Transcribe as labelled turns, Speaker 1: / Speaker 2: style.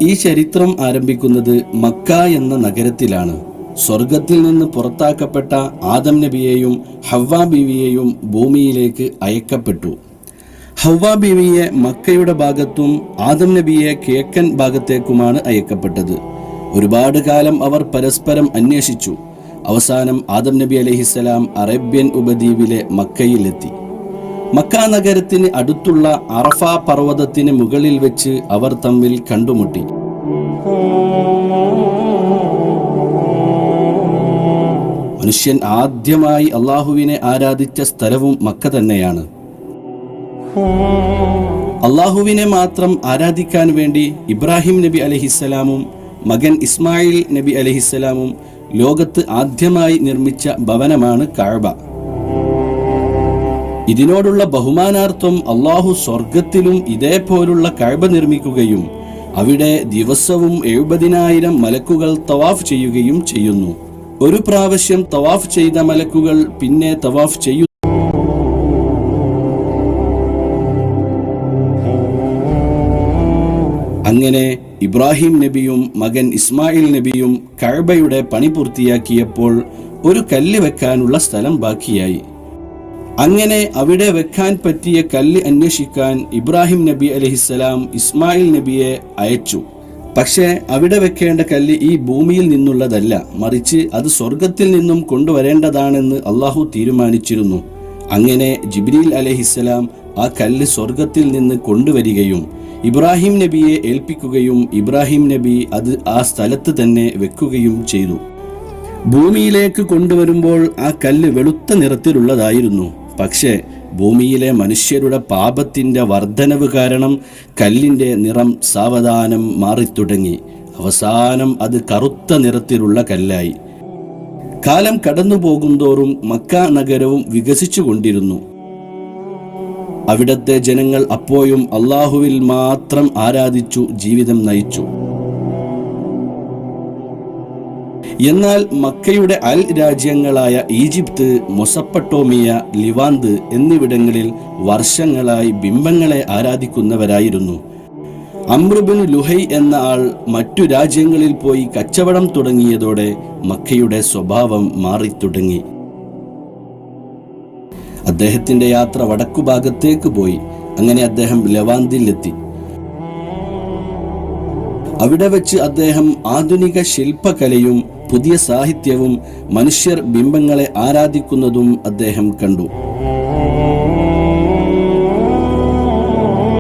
Speaker 1: ഈ ചരിത്രം ആരംഭിക്കുന്നത് മക്ക എന്ന നഗരത്തിലാണ്. സ്വർഗത്തിൽ നിന്ന് പുറത്താക്കപ്പെട്ട ആദം നബിയെയും ഹവ്വ ബീവിയെയും ഭൂമിയിലേക്ക് അയക്കപ്പെട്ടു. ഹവ്വ ബീവിയെ മക്കയുടെ ഭാഗത്തും ആദം നബിയെ കിഴക്കൻ ഭാഗത്തേക്കുമാണ് അയക്കപ്പെട്ടത്. ഒരുപാട് കാലം അവർ പരസ്പരം അന്വേഷിച്ചു. അവസാനം ആദം നബി അലൈഹിസ്സലാം അറേബ്യൻ ഉപദ്വീപിലെ മക്കയിലെത്തി. മക്ക നഗരത്തിന് അടുത്തുള്ള അറഫ പർവ്വതത്തിന് മുകളിൽ വെച്ച് അവർ തമ്മിൽ കണ്ടുമുട്ടി. മനുഷ്യൻ ആദ്യമായി അള്ളാഹുവിനെ ആരാധിച്ച സ്ഥലവും മക്ക തന്നെയാണ്. അള്ളാഹുവിനെ മാത്രം ആരാധിക്കാൻ വേണ്ടി ഇബ്രാഹിം നബി അലൈഹിസ്സലാമും മകൻ ഇസ്മായിൽ നബി അലൈഹിസ്സലാമും ലോകത്ത് ആദ്യമായി നിർമ്മിച്ച ഭവനമാണ് കഅബ. ഇതിനോടുള്ള ബഹുമാനാർത്ഥം അള്ളാഹു സ്വർഗത്തിലും ഇതേപോലുള്ള കഅബ നിർമ്മിക്കുകയും അവിടെ ദിവസവും 70,000 മലക്കുകൾ തവാഫ് ചെയ്യുകയും ചെയ്യുന്നു. ഒരു പ്രാവശ്യം തവാഫ് ചെയ്ത മലക്കുകൾ പിന്നെ തവാഫ് ചെയ്യുന്നു. അങ്ങനെ ഇബ്രാഹിം നബിയും മകൻ ഇസ്മായിൽ നബിയും കഅബയുടെ പണി പൂർത്തിയാക്കിയപ്പോൾ ഒരു കല്ല് വെക്കാനുള്ള സ്ഥലം ബാക്കിയായി. അങ്ങനെ അവിടെ വെക്കാൻ പറ്റിയ കല്ല് അന്വേഷിക്കാൻ ഇബ്രാഹിം നബി അലൈഹിസ്സലാം ഇസ്മായിൽ നബിയെ അയച്ചു. പക്ഷേ അവിടെ വെക്കേണ്ട കല്ല് ഈ ഭൂമിയിൽ നിന്നുള്ളതല്ല, മറിച്ച് അത് സ്വർഗത്തിൽ നിന്നും കൊണ്ടുവരേണ്ടതാണെന്ന് അള്ളാഹു തീരുമാനിച്ചിരുന്നു. അങ്ങനെ ജിബ്രീൽ അലൈഹിസ്സലാം ആ കല്ല് സ്വർഗത്തിൽ നിന്ന് കൊണ്ടുവരികയും ഇബ്രാഹിം നബിയെ ഏൽപ്പിക്കുകയും ഇബ്രാഹിം നബി അത് ആ സ്ഥലത്ത് തന്നെ വെക്കുകയും ചെയ്തു. ഭൂമിയിലേക്ക് കൊണ്ടുവരുമ്പോൾ ആ കല്ല് വെളുത്ത നിറത്തിലുള്ളതായിരുന്നു. പക്ഷേ ഭൂമിയിലെ മനുഷ്യരുടെ പാപത്തിന്റെ വർധനവ് കാരണം കല്ലിന്റെ നിറം സാവധാനം മാറിത്തുടങ്ങി. അവസാനം അത് കറുത്ത നിറത്തിലുള്ള കല്ലായി. കാലം കടന്നു പോകുന്തോറും മക്ക നഗരവും വികസിച്ചു കൊണ്ടിരുന്നു. അവിടത്തെ ജനങ്ങൾ അപ്പോഴും അള്ളാഹുവിൽ മാത്രം ആരാധിച്ചു ജീവിതം നയിച്ചു. എന്നാൽ മക്കയുടെ അയൽ രാജ്യങ്ങളായ ഈജിപ്ത്, മൊസപ്പട്ടോമിയ, ലിവാന്ത് എന്നിവിടങ്ങളിൽ വർഷങ്ങളായി ബിംബങ്ങളെ ആരാധിക്കുന്നവരായിരുന്നു. അംർ ബിൻ ലുഹൈ എന്ന ആൾ മറ്റു രാജ്യങ്ങളിൽ പോയി കച്ചവടം തുടങ്ങിയതോടെ മക്കയുടെ സ്വഭാവം മാറിത്തുടങ്ങി. അദ്ദേഹത്തിന്റെ യാത്ര വടക്കുഭാഗത്തേക്ക് പോയി. അങ്ങനെ അദ്ദേഹം ലവാന്തിലെത്തി. അവിടെ വെച്ച് അദ്ദേഹം ആധുനിക ശില്പകലയും പുതിയ സാഹിത്യവും മനുഷ്യർ ബിംബങ്ങളെ ആരാധിക്കുന്നതും അദ്ദേഹം കണ്ടു.